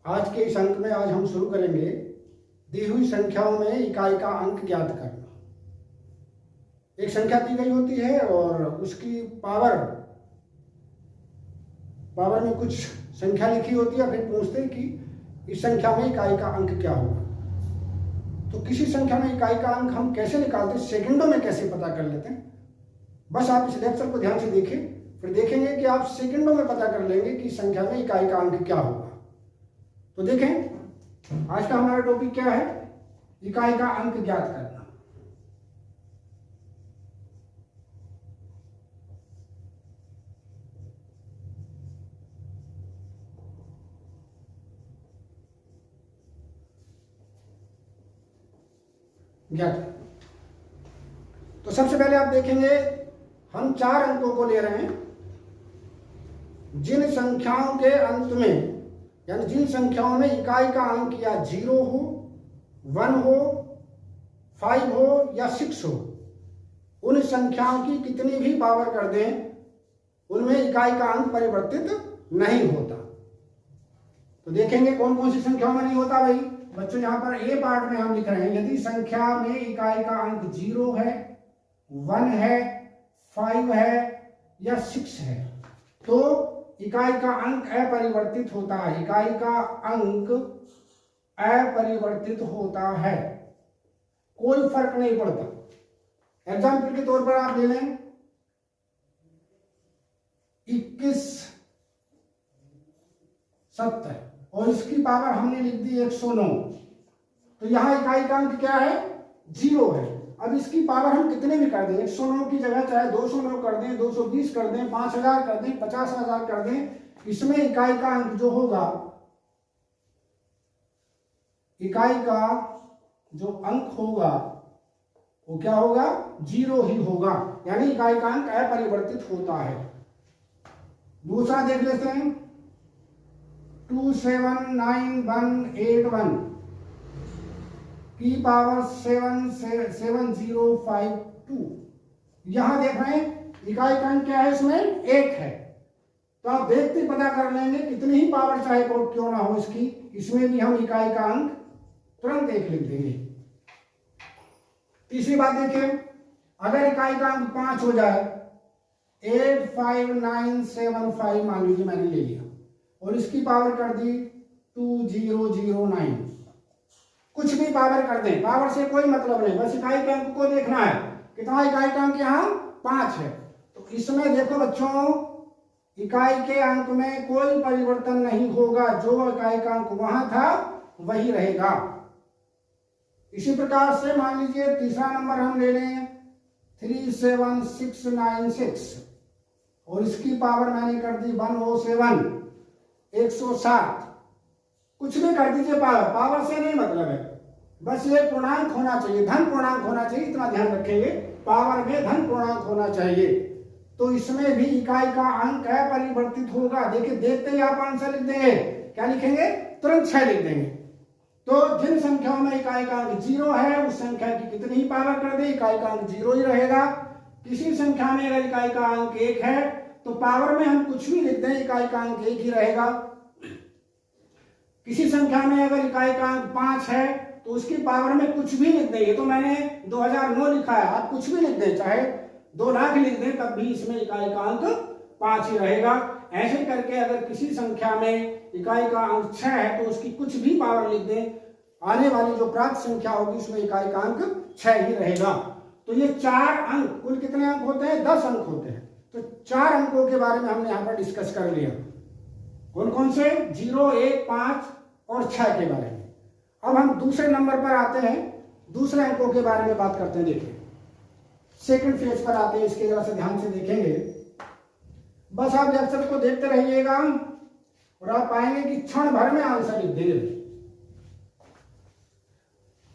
आज के इस अंक में आज हम शुरू करेंगे दी हुई संख्याओं में इकाई का अंक ज्ञात करना। एक संख्या दी गई होती है और उसकी पावर में कुछ संख्या लिखी होती है, फिर पूछते हैं कि इस संख्या में इकाई का अंक क्या होगा। तो किसी संख्या में इकाई का अंक हम कैसे निकालते हैं, सेकंडों में कैसे पता कर लेते हैं। बस आप इस लेक्चर को ध्यान से देखिए, फिर देखेंगे कि आप सेकंडों में पता कर लेंगे कि इस संख्या में इकाई का अंक क्या होगा। तो देखें, आज का हमारा टॉपिक क्या है, इकाई का अंक ज्ञात करना। ज्ञात। तो सबसे पहले आप देखेंगे हम 4 अंकों को ले रहे हैं। जिन संख्याओं के अंत में, यानी जिन संख्याओं में इकाई का अंक या 0 हो, 1 हो, 5 हो या 6 हो, उन संख्याओं की कितनी भी पावर कर दें उनमें इकाई का अंक परिवर्तित नहीं होता। तो देखेंगे कौन कौन सी संख्याओं में नहीं होता। भाई बच्चों, यहां पर ए पार्ट में हम लिख रहे हैं यदि संख्या में इकाई का अंक 0 है, 1 है, 5 है या 6 है तो इकाई का अंक अपरिवर्तित होता है। इकाई का अंक अपरिवर्तित होता है, कोई फर्क नहीं पड़ता। एग्जाम्पल के तौर पर आप ले लें 21 70 और इसकी पावर हमने लिख दी 109। तो यहां इकाई का अंक क्या है, 0 है। अब इसकी पावर हम कितने भी कर दें, 109 की जगह चाहे 209 कर दें, 220 कर दें, 5000 कर दें, 50,000 कर दें, इसमें इकाई का अंक जो होगा, इकाई का जो अंक होगा वो क्या होगा, 0 ही होगा, यानी इकाई का अंक अपरिवर्तित होता है। दूसरा देख लेते हैं 279181 की पावर 7052। यहां देख रहे हैं इकाई का अंक क्या है, इसमें 1 है। तो आप देखते पता कर लेंगे कितनी ही पावर चाहे क्यों ना हो इसकी, इसमें भी हम इकाई का अंक तुरंत 1 लिख देंगे। तीसरी बात देखिए, अगर इकाई का अंक 5 हो जाए, 85975 मान लीजिए मैंने ले लिया और इसकी पावर कर दी 2009। कुछ भी पावर कर दें, पावर से कोई मतलब नहीं, बस इकाई के अंक को देखना है। कितना इकाई का अंक यहाँ 5 है। तो इसमें देखो बच्चों, इकाई के अंक में कोई परिवर्तन नहीं होगा, जो इकाई का अंक वहां था वही रहेगा। इसी प्रकार से मान लीजिए तीसरा नंबर हम ले लें 37696 और इसकी पावर मैंने कर दी 107 107। कुछ भी कर दीजिए, पावर से नहीं मतलब है, बस ये पूर्णांक होना चाहिए, धन पूर्णांक होना चाहिए, इतना ध्यान रखेंगे, पावर में धन पूर्णांक होना चाहिए। तो इसमें भी इकाई का अंक अपरिवर्तित होगा। देखिए देखते ही आप आंसर लिख देंगे, क्या लिखेंगे, तुरंत 6 लिख देंगे। तो जिन संख्याओं में इकाई का अंक 0 है उस संख्या की कितनी ही पावर कर दे इकाई का अंक 0 ही रहेगा। किसी संख्या में अगर इकाई का अंक 1 है तो पावर में हम कुछ भी लिख दें, इकाई का अंक 1 ही रहेगा। किसी संख्या में अगर इकाई का अंक 5 है तो उसकी पावर में कुछ भी लिख दें। ये तो मैंने 2009 लिखा है, आप कुछ भी लिख दें, चाहे 2 लाख लिख दें, तब भी इसमें इकाई का अंक 5 ही रहेगा। ऐसे करके अगर किसी संख्या में इकाई का अंक 6 है तो उसकी कुछ भी पावर लिख दें, आने वाली जो प्राप्त संख्या होगी उसमें इकाई का अंक 6 ही रहेगा। तो ये 4 अंक, कुल कितने अंक होते हैं, 10 अंक होते हैं। तो 4 अंकों के बारे में हमने यहाँ पर डिस्कस कर लिया। कौन कौन से, 0, 1, 5 और 6 के बारे में। अब हम दूसरे नंबर पर आते हैं, दूसरे अंकों के बारे में बात करते हैं। देखिए सेकंड फेज पर आते हैं, इसके जरा से ध्यान से देखेंगे। बस आप लेक्चर को देखते रहिएगा और आप पाएंगे कि क्षण भर में आंसर लिख देंगे।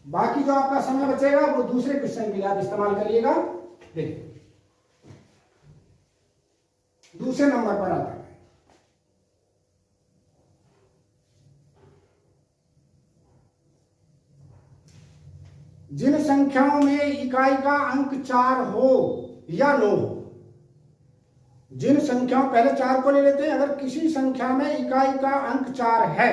बाकी जो आपका समय बचेगा वो दूसरे क्वेश्चन के लिए आप इस्तेमाल करिएगा। देखिए दूसरे नंबर पर आता है, जिन संख्याओं में इकाई का अंक 4 हो या 9 हो। जिन संख्याओं, पहले 4 को ले लेते हैं, अगर किसी संख्या में इकाई का अंक 4 है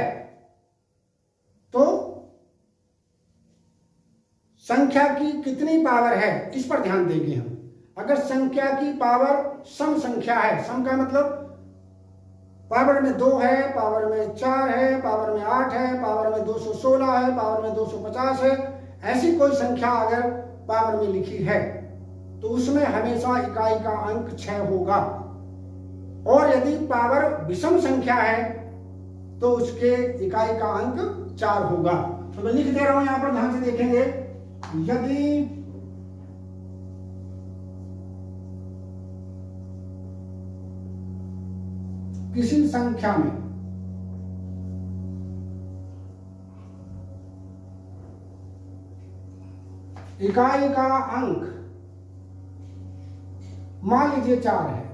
संख्या की कितनी पावर है इस पर ध्यान देंगे हम। अगर संख्या की पावर सम संख्या है, सम का मतलब पावर में 2 है, पावर में 4 है, पावर में 8 है, पावर में 216 है, पावर में 250 है, ऐसी कोई संख्या अगर पावर में लिखी है तो उसमें हमेशा इकाई का अंक 6 होगा। और यदि पावर विषम संख्या है तो उसके इकाई का अंक 4 होगा। तो मैं लिख दे रहा हूं, यहां पर ध्यान से देखेंगे। यदि किसी संख्या में इकाई का अंक मान लीजिए 4 है,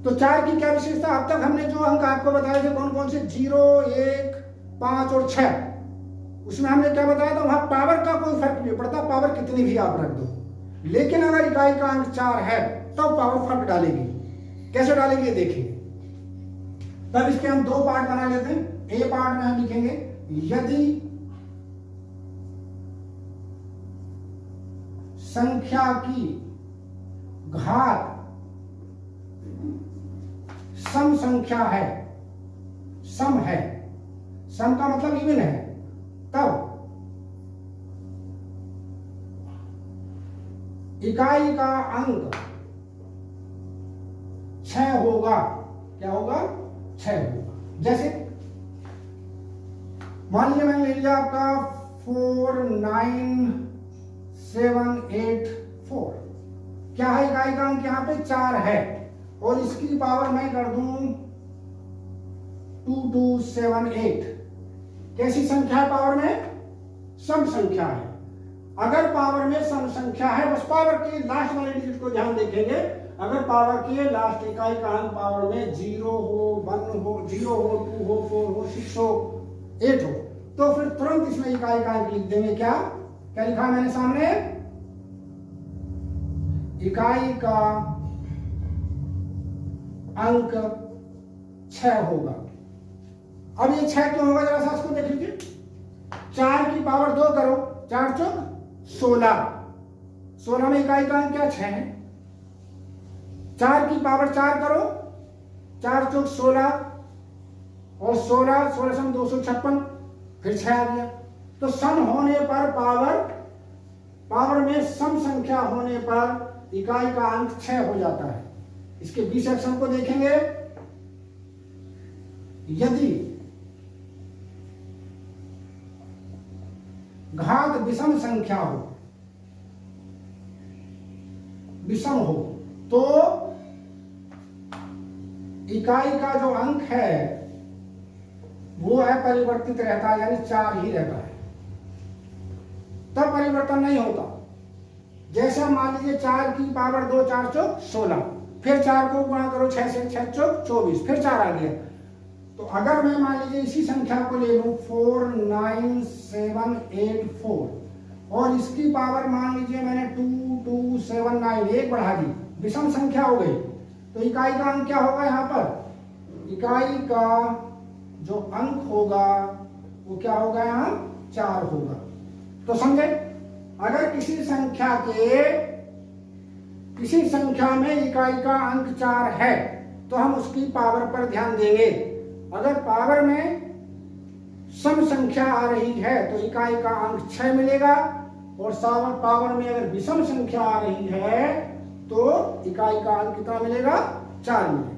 तो 4 की क्या विशेषता? अब तक हमने जो अंक आपको बताए थे कौन कौन से, 0, 1, 5 और 6, उसमें हमने क्या बताया था, वहां पावर का कोई फर्क नहीं पड़ता, पावर कितनी भी आप रख दो। लेकिन अगर इकाई का अंक 4 है तो पावर फर्क डालेगी। कैसे डालेंगे देखेंगे। तब इसके हम 2 पार्ट बना लेते हैं। ए पार्ट में हम लिखेंगे यदि संख्या की घात सम संख्या है, सम है, सम का मतलब इवन है, तब इकाई का अंक 6 होगा। क्या होगा? 6 होगा। जैसे मान लीजिए मैंने ले लिया आपका 4, 9, 7, 8, 4। क्या है? इकाई का अंक यहाँ पे 4 है और इसकी पावर मैं कर दूं 2, 2, 7, 8। कैसी संख्या है? पावर में सम संख्या है। अगर पावर में सम संख्या है, बस पावर के लास्ट वाले डिजिट को ध्यान देखेंगे। अगर पावर के लास्ट इकाई का अंक पावर में 0 हो, 1 हो, 0 हो, 2 हो, 4 हो, 6 हो, 8 हो, तो फिर तुरंत इसमें इकाई का अंक लिख देंगे। क्या क्या लिखा है मैंने सामने? इकाई का अंक 6 होगा। अब ये 6 क्यों होगा? जरा सा इसको देख लीजिए। 4 की पावर 2 करो, 4 चौक 16, 16 में इकाई का अंक क्या? 6 है। 4 की पावर 4 करो, 4 चौक 16 और 16, 16 सम 256, फिर 6 आ गया। तो सम होने पर पावर में सम संख्या होने पर इकाई का अंक 6 हो जाता है। इसके बी सेक्शन को देखेंगे। यदि घात विषम संख्या हो, विषम हो, तो इकाई का जो अंक है वो है परिवर्तित रहता है, यानी 4 ही रहता है, तब परिवर्तन नहीं होता। जैसे मान लीजिए 4 की पावर 2, 4 चौक 16, फिर 4 को गुणा करो 6 से, 6 चौक 24, फिर 4 आ गया। तो अगर मैं मान लीजिए इसी संख्या को ले लूं 4, 9, 7, 8, 4 और इसकी पावर मान लीजिए मैंने 2, 2, 7, 9 1 बढ़ा दी, विषम संख्या हो गई, तो इकाई का अंक क्या होगा? यहाँ पर इकाई का जो अंक होगा वो क्या होगा? यहाँ 4 होगा। तो समझे? अगर किसी संख्या में इकाई का अंक 4 है तो हम उसकी पावर पर ध्यान देंगे। अगर पावर में सम संख्या आ रही है तो इकाई का अंक 6 मिलेगा, और पावर में अगर विषम संख्या आ रही है तो इकाई का अंक कितना मिलेगा? 4 मिलेगा।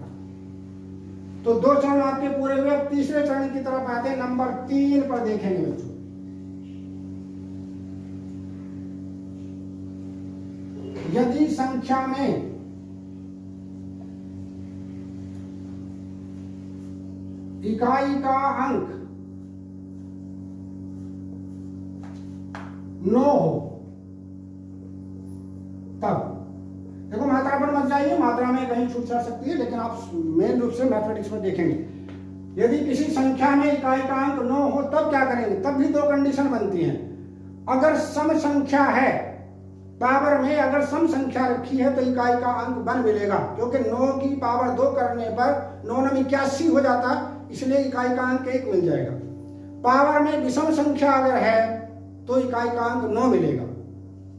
तो 2 चरण आपके पूरे हुए। अब तीसरे चरण की तरफ आते हैं, नंबर 3 पर देखेंगे बच्चों। यदि संख्या में इकाई का अंक 9 हो, तब देखो मात्रा पर मत जाइए, मात्रा में कहीं छूट जा सकती है, लेकिन आप मेन रूप से मैथमेटिक्स में देखेंगे। यदि किसी संख्या में इकाई का अंक 9 हो तब क्या करेंगे? तब भी 2 कंडीशन बनती हैं। अगर सम संख्या है, पावर में अगर सम संख्या रखी है तो इकाई का अंक 1 मिलेगा, क्योंकि 9 की पावर 2 करने पर 9 में 81 हो जाता है, इसलिए इकाई का अंक 1 मिल जाएगा। पावर में विषम संख्या अगर है तो इकाई का अंक 9 मिलेगा।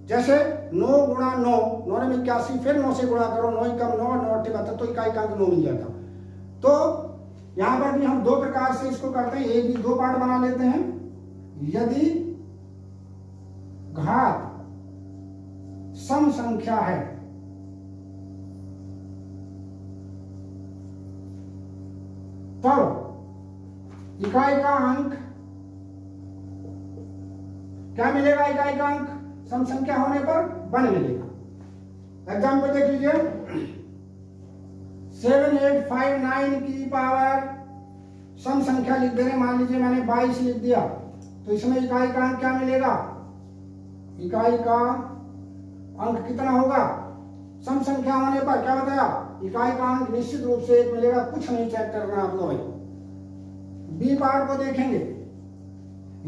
जैसे 9 गुणा 9, 9 ने 81, फिर 9 से गुणा करो, 9 कम 9, 9 72, तो इकाई का अंक 9 मिल जाता। तो यहां पर भी हम दो प्रकार से इसको करते हैं, एक भी दो पार्ट बना लेते हैं। यदि घात सम संख्या है तब इकाई का अंक क्या मिलेगा? इकाई का अंक सम संख्या होने पर 1 मिलेगा। एग्जाम्पल देख लीजिए, 7859 की पावर सम संख्या लिख दे रहे, मान लीजिए मैंने 22 लिख दिया, तो इसमें इकाई का अंक क्या मिलेगा? इकाई का अंक कितना होगा? सम संख्या होने पर क्या बताया? इकाई का अंक निश्चित रूप से 1 मिलेगा, कुछ नहीं चेक करना आपको भाई। बी पार्ट को देखेंगे,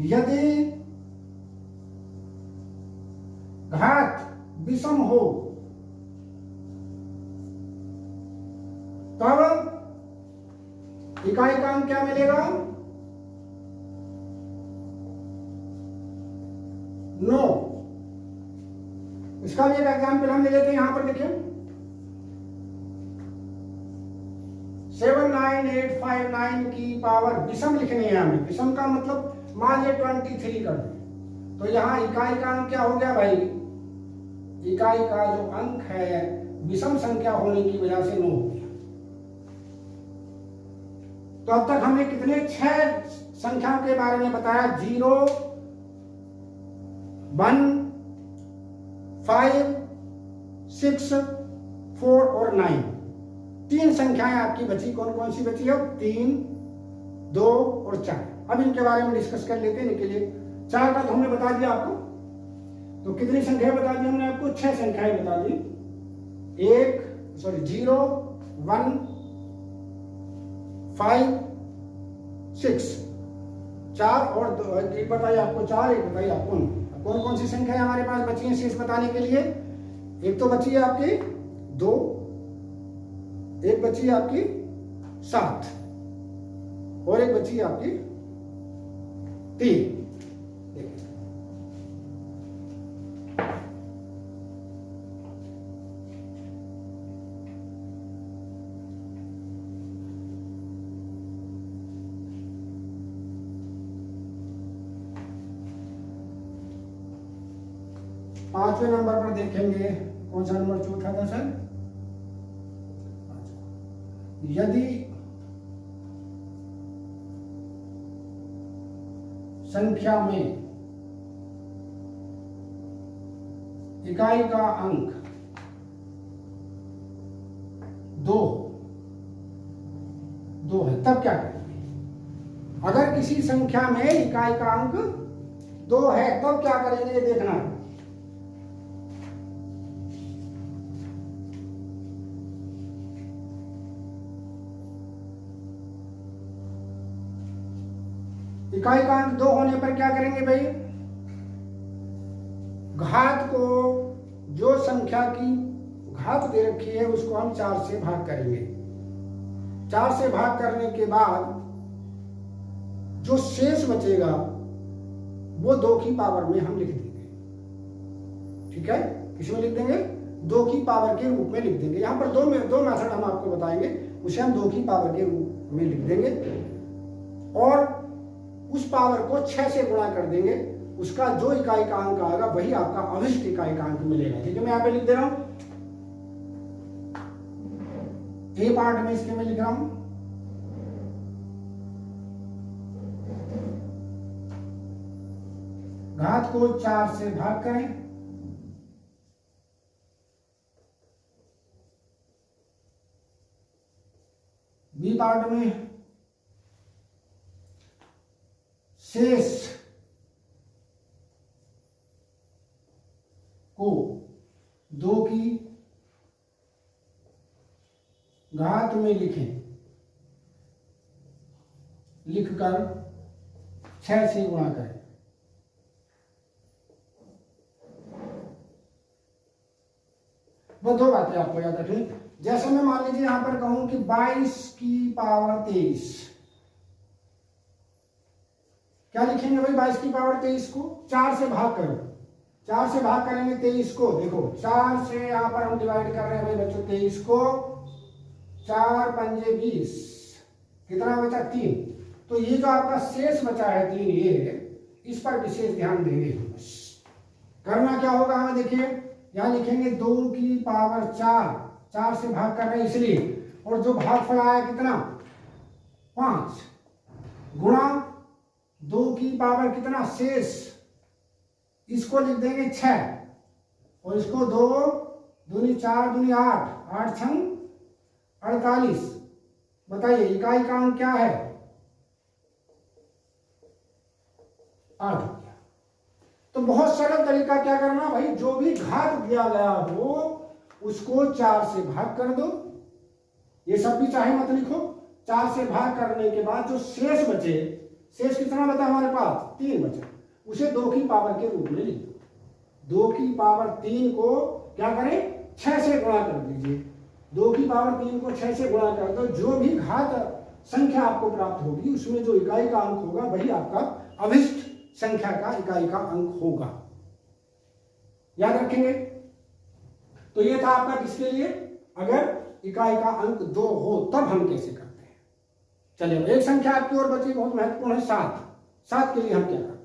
यदि घात विषम हो तब इकाई का अंक क्या मिलेगा? 9। इसका भी एक एग्जाम्पल हम ले लेते हैं, यहां पर देखिए 79859 की पावर विषम लिखनी है हमें। विषम का मतलब मान लीजिए 23 कर दें, तो यहां इकाई का अंक क्या हो गया भाई? इकाई का जो अंक है विषम संख्या होने की वजह से 9 हो गया। तो अब तक हमने कितने 6 संख्याओं के बारे में बताया, 0, 1, 5, 6, 4 और 9। 3 संख्याएं आपकी बची। कौन कौन सी बची है? 3, 2 और 4। अब इनके बारे में डिस्कस कर लेते हैं। इनके लिए 4 का तो हमने बता दिया आपको, तो कितनी संख्याएं बता दी हमने आपको? 6 संख्याएं बता दी। 0, 1, 5, 6, 4 और 2। एक बताइए आपको 4, एक बताइए आपको 9। कौन कौन सी संख्याएं हमारे पास बची हैं शेष बताने के लिए? एक तो बची है आपकी 2, एक बची है आपकी 7 और एक बची है आपकी 3। पांचवें नंबर पर देखेंगे, कौन सा नंबर चौथा था सर? यदि संख्या में इकाई का अंक 2 है तब क्या करेंगे? अगर किसी संख्या में इकाई का अंक 2 है तब क्या करेंगे, ये देखना है। इकाई का अंक 2 होने पर क्या करेंगे भाई? घात को, जो संख्या की घात दे रखी है उसको हम 4 से भाग करेंगे। 4 से भाग करने के बाद जो शेष बचेगा वो 2 की पावर में हम लिख देंगे। ठीक है, किसमें लिख देंगे? 2 की पावर के रूप में लिख देंगे। यहां पर दो मेथड हम आपको बताएंगे, उसे हम 2 की पावर के रूप में लिख देंगे और उस पावर को 6 से गुणा कर देंगे। उसका जो इकाई का अंक आएगा वही आपका अभिष्ट इकाई का अंक मिलेगा। ठीक है, मैं यहां पे लिख दे रहा हूं, ए पार्ट में इसके मैं लिख रहा हूं घात को 4 से भाग करें, बी पार्ट में शेष को 2 की घात में लिखें, लिखकर 6 से गुणा करें। वो 2 बातें आपको याद रखें। जैसे मैं मान लीजिए यहां पर कहूं कि 22 की पावर 23, क्या लिखेंगे भाई 22 की पावर 23 को 4 से भाग करो, 4 से भाग करेंगे 23 को, देखो 4 से यहाँ पर हम डिवाइड कर रहे हैं भाई बच्चों 23 को, 4 पंजे 20, कितना बचा 3। तो ये जो आपका शेष बचा है 3, ये इस पर विशेष ध्यान देंगे। करना क्या होगा हमें, देखिए यहाँ लिखेंगे 2 की पावर 4, 4 से भाग कर रहे हैं इसलिए, और जो भागफल आया कितना 5, गुणा 2 की पावर कितना शेष, इसको लिख देंगे 6, और इसको 2 दूनी 4 दूनी 8, 8 छंग 48। बताइए इकाई का अंक क्या है 8। तो बहुत सरल तरीका क्या करना भाई, जो भी घात दिया गया हो उसको 4 से भाग कर दो, ये सब भी चाहे मत लिखो। 4 से भाग करने के बाद जो शेष बचे, शेष कितना बचा हमारे पास 3 बचा, उसे 2 की पावर के रूप में लिख दो। 2 की पावर 3 को क्या करें 6 से गुणा कर दीजिए, 2 की पावर 3 को 6 से गुणा कर दो, जो भी घात संख्या आपको प्राप्त होगी उसमें जो इकाई का अंक होगा वही आपका अभिष्ट संख्या का इकाई का अंक होगा, याद रखेंगे। तो ये था आपका किसके लिए, अगर इकाई का अंक 2 हो तब हम कैसे करते हैं। चलिए एक संख्या आपकी और बची, बहुत महत्वपूर्ण है 7। 7 के लिए हम क्या करते हैं,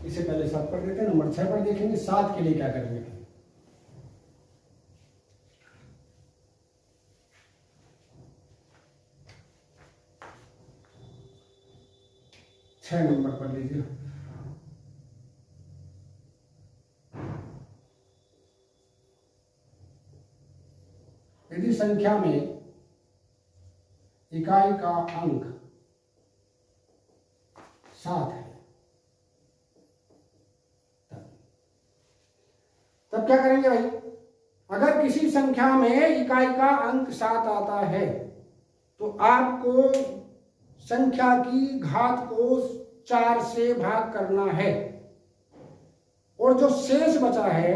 इसे पहले 7 पर देते हैं, नंबर 6 पर देखेंगे 7 के लिए क्या करेंगे। छह नंबर पर लीजिए, यदि संख्या में इकाई का अंक 7 है तब क्या करेंगे भाई, अगर किसी संख्या में इकाई का अंक 7 आता है तो आपको संख्या की घात को 4 से भाग करना है, और जो शेष बचा है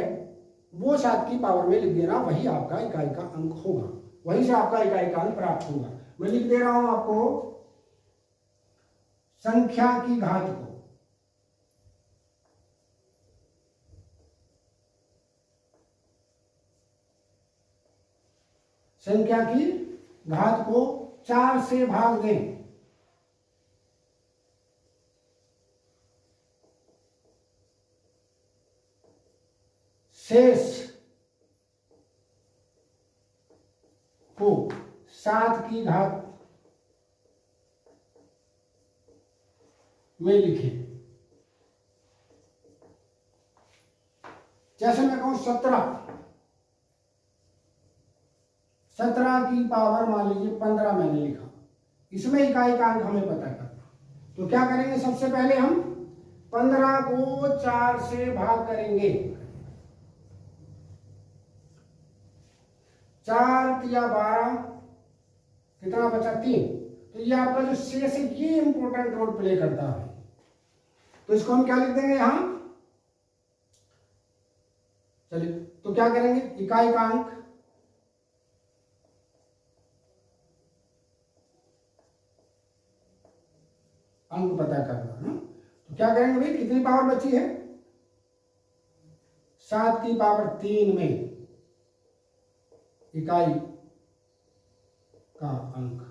वो 7 की पावर में लिख देना, वही आपका इकाई का अंक होगा, वहीं से आपका इकाई का अंक प्राप्त होगा। मैं लिख दे रहा हूं आपको संख्या की घात को संख्या की घात को 4 से भाग दें, शेष को 7 की घात में लिखें। जैसे मैं कहूं 17 की पावर मान लीजिए 15 मैंने लिखा, इसमें इकाई का अंक हमें पता करना, तो क्या करेंगे सबसे पहले हम 15 को 4 से भाग करेंगे, 4 या 12 कितना बचा 3। तो ये आपका जो शेष है ये इंपॉर्टेंट रोल प्ले करता है, तो इसको हम क्या लिख देंगे यहां, चलिए तो क्या करेंगे इकाई का अंक पता करना है, तो क्या करेंगे भाई कितनी पावर बची है 7 की पावर 3 में इकाई का अंक,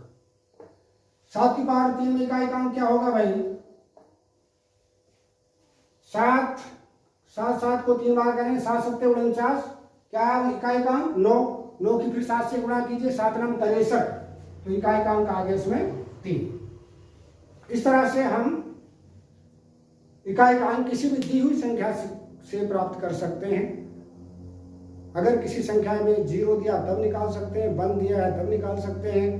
7 की पावर 3 में इकाई का अंक क्या होगा भाई 7 को 3 बार करेंगे, 7 सत्ते 49, क्या इकाई का अंक 9 की फिर 7 से गुणा कीजिए, 7 नंग 63, तो इकाई का अंक आ गया इसमें 3। इस तरह से हम इकाई का अंक किसी भी दी हुई संख्या से प्राप्त कर सकते हैं। अगर किसी संख्या में 0 दिया तब निकाल सकते हैं, 1 दिया है तब निकाल सकते हैं,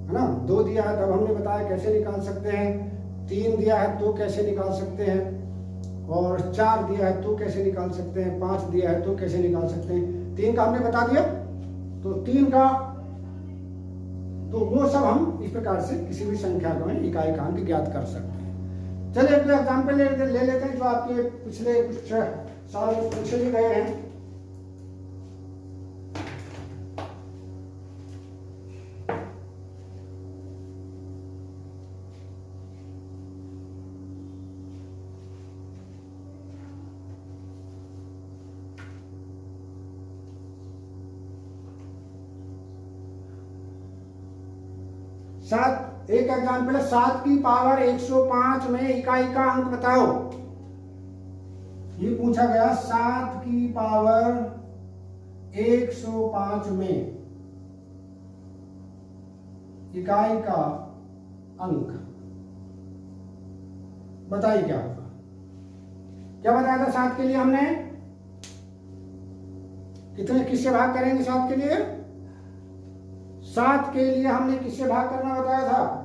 है ना, 2 दिया है तब हमने बताया कैसे निकाल सकते हैं, 3 दिया है तो कैसे निकाल सकते हैं, और 4 दिया है तो कैसे निकाल सकते हैं, 5 दिया है तो कैसे निकाल सकते हैं। 3 का हमने बता दिया, तो 3 का तो वो सब हम इस प्रकार से किसी भी संख्या को में इकाई का अंक ज्ञात कर सकते हैं। चलिए एक एग्जाम्पल ले लेते हैं जो आपके पिछले कुछ साल पूछे भी गए हैं। एक एग्जाम्पल है 7 की पावर 105 में इकाई का अंक बताओ। ये पूछा गया 7 की पावर 105 में इकाई का अंक बताइए क्या होगा। क्या बताया था 7 के लिए हमने? कितने किससे भाग करेंगे 7 के लिए? 7 के लिए हमने किससे भाग करना बताया था?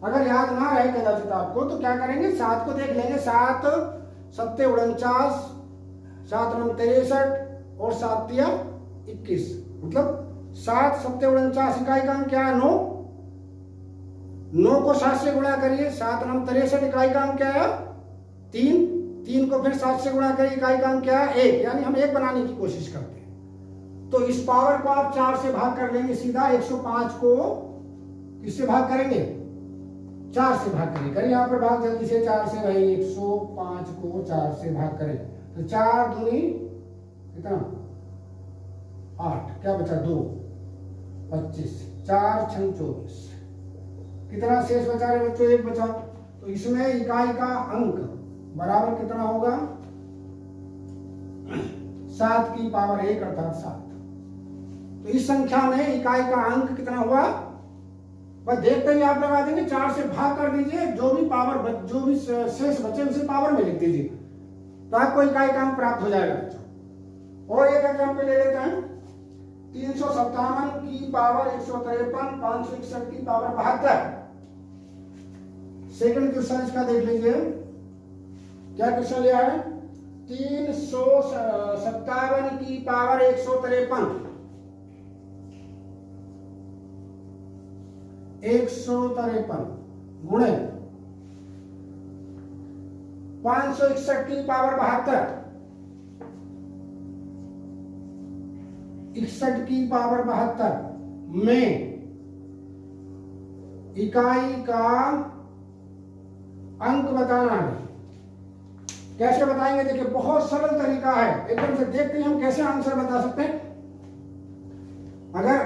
अगर याद ना रहे कदाचित आपको तो क्या करेंगे, 7 को देख लेंगे। 7 सत्ते 49, 7 नम 63 और 7 तिया 21, मतलब 7 सत्ते 49 इकाई का अंक क्या है? 9। 9 को 7 से गुणा करिए, 7 नम 63 इकाई का अंक क्या है? 3। 3 को फिर 7 से गुणा करिए, इकाई का अंक क्या है? 1। यानी हम 1 बनाने की कोशिश करते हैं। तो इस पावर को आप 4 से भाग कर लेंगे सीधा। 105 को किससे भाग करेंगे? 4 से भाग करेंगे। करिए यहाँ पर भाग जल्दी से 4 से भाई। 105 को 4 से भाग करें तो 4 दूनी कितना? 8। क्या बचा? 2 25, 4 6 24। कितना शेष बचा रहे बच्चों? 1 बचा। तो इसमें इकाई का अंक बराबर कितना होगा? 7 की पावर 1 अर्थात 7। तो इस संख्या में इकाई का अंक कितना हुआ? बस देखते ही आप लगा देंगे। 4 से भाग कर दीजिए, जो भी पावर जो भी शेष बचे उसे पावर में लिख दीजिए, तो आपको इकाई का अंक प्राप्त हो जाएगा बच्चों। और एक एग्जाम्पल ले लेते हैं। 357 की पावर 153, 561 की पावर 72। सेकंड क्वेश्चन इसका देख लीजिए। क्या क्वेश्चन लिया है? 357 की पावर 153 गुणे 561 की पावर 72, 61 की पावर 72 में इकाई का अंक बताना है। कैसे बताएंगे? देखिए बहुत सरल तरीका है, एकदम से देखते ही हम कैसे आंसर बता सकते हैं। अगर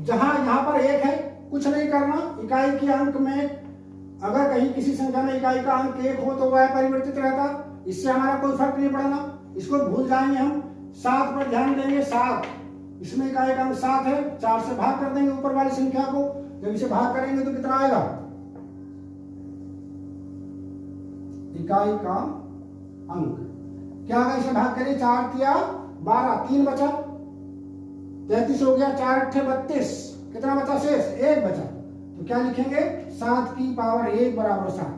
जहां यहां पर 1 है, कुछ नहीं करना। इकाई के अंक में अगर कहीं किसी संख्या में इकाई का अंक 1 हो तो वह परिवर्तित रहता, इससे हमारा कोई फर्क नहीं पड़ना, इसको भूल जाएंगे हम। 7 पर ध्यान देंगे। 7 इसमें इकाई का अंक 7 है, 4 से भाग कर देंगे ऊपर वाली संख्या को। जब इसे भाग करेंगे तो कितना आएगा? इकाई का अंक क्या आएगा? इसे भाग करिए, 4 तिया 12, 3 बचा, 33 हो गया, 4 अट्ठे 32, कितना बचा शेष? 1 बचा। तो क्या लिखेंगे? 7 की पावर 1 बराबर 7।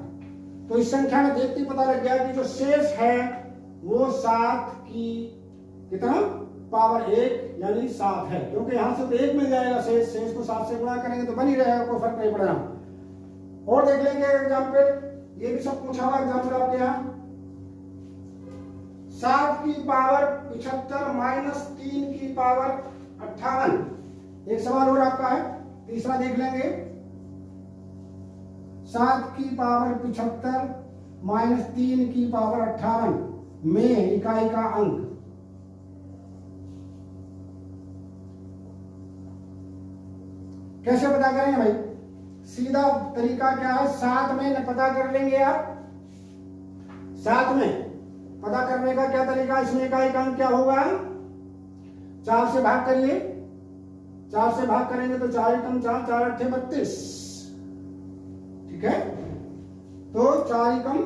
तो इस संख्या में देखते ही पता लग गया कि जो शेष है वो 7 की कितना पावर 1 यानी 7 है, क्योंकि यहां से तो 1 मिल जाएगा। शेष को 7 से गुणा करेंगे तो बन ही रहेगा, कोई फर्क नहीं पड़ेगा। और देख लेंगे एग्जाम्पल, ये भी सब पूछा हुआ एग्जाम्पल आपके यहाँ। 7 की पावर 75 माइनस 3 की पावर 58। एक सवाल और आपका है, तीसरा देख लेंगे। 7 की पावर 75 माइनस 3 की पावर 58 में इकाई का अंक। कैसे पता करेंगे भाई? सीधा तरीका क्या है? 7 में पता कर लेंगे आप। 7 में पता करने का क्या तरीका? इसमें इकाई का अंक क्या होगा? 4 से भाग करिए। 4 से भाग करेंगे तो 4 कम 4, 4 अट्ठे 32, ठीक है। तो 4 कम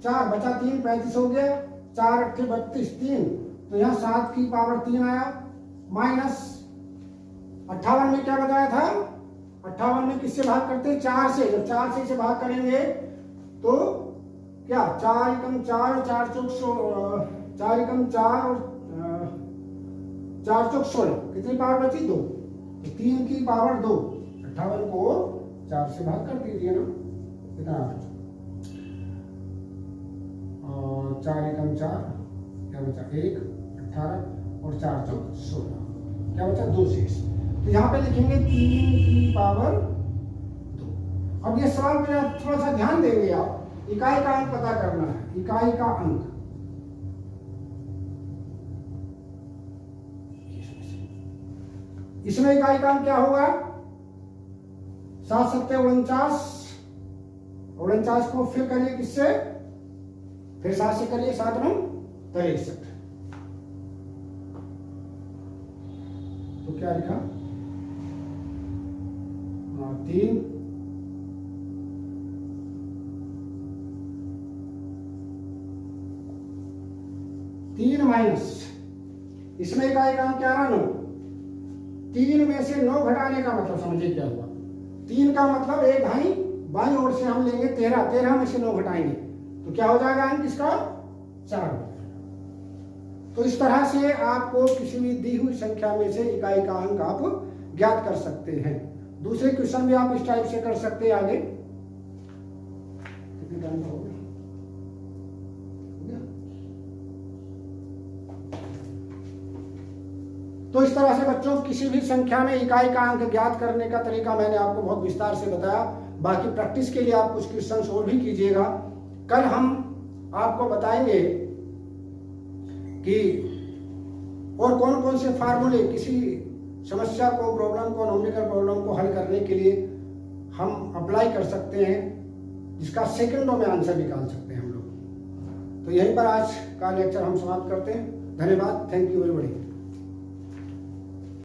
4 बचा 3, 35 हो गया, 4 अट्ठे 32, 3। तो यहाँ 7 की पावर 3 आया, माइनस 58 में क्या बताया था? 58 में किससे भाग करते हैं? 4 से। जब 4 से इसे भाग करेंगे तो क्या? 4 कम 4, 4 चौक 4 कम 4 और 4 चौक 16, कितनी पावर बची? 2। तो 3 की पावर 2, 58 को 4 से भाग कर दीजिए ना, कितना और 4 एकम 4, क्या बचा 1, 18 और 4 चौक 16, क्या बचा 2 शेष। तो यहाँ पे लिखेंगे 3 की पावर 2। अब ये सवाल में थोड़ा सा ध्यान देंगे आप, इकाई का अंक पता करना है, इकाई का अंक। इसमें इकाई का अंक क्या होगा, 7 सत्ते 49, 49 को फिर करिए किससे, फिर 7 से करिए, 7 में 63। तो क्या लिखा 3 3 माइनस, इसमें इकाई का अंक क्या रहा 9, 3 में से 9 घटाने का मतलब समझिए क्या हुआ, 3 का मतलब एक भाई बाईं ओर से हम लेंगे 13, 13 में से 9 घटाएंगे तो क्या हो जाएगा अंक इसका 4 हो जाएगा। तो इस तरह से आपको किसी भी दी हुई संख्या में से इकाई का अंक आप ज्ञात कर सकते हैं। दूसरे क्वेश्चन भी आप इस टाइप से कर सकते हैं। आगे कितने टाइम हो गया, तो इस तरह से बच्चों किसी भी संख्या में इकाई का अंक ज्ञात करने का तरीका मैंने आपको बहुत विस्तार से बताया। बाकी प्रैक्टिस के लिए आप कुछ क्वेश्चन और भी कीजिएगा। कल हम आपको बताएंगे कि और कौन कौन से फार्मूले किसी समस्या को, प्रॉब्लम को, न्यूमेरिकल प्रॉब्लम को हल करने के लिए हम अप्लाई कर सकते हैं, जिसका सेकंडों में आंसर निकाल सकते हैं हम लोग। तो यहीं पर आज का लेक्चर हम समाप्त करते हैं। धन्यवाद। Thank you very much.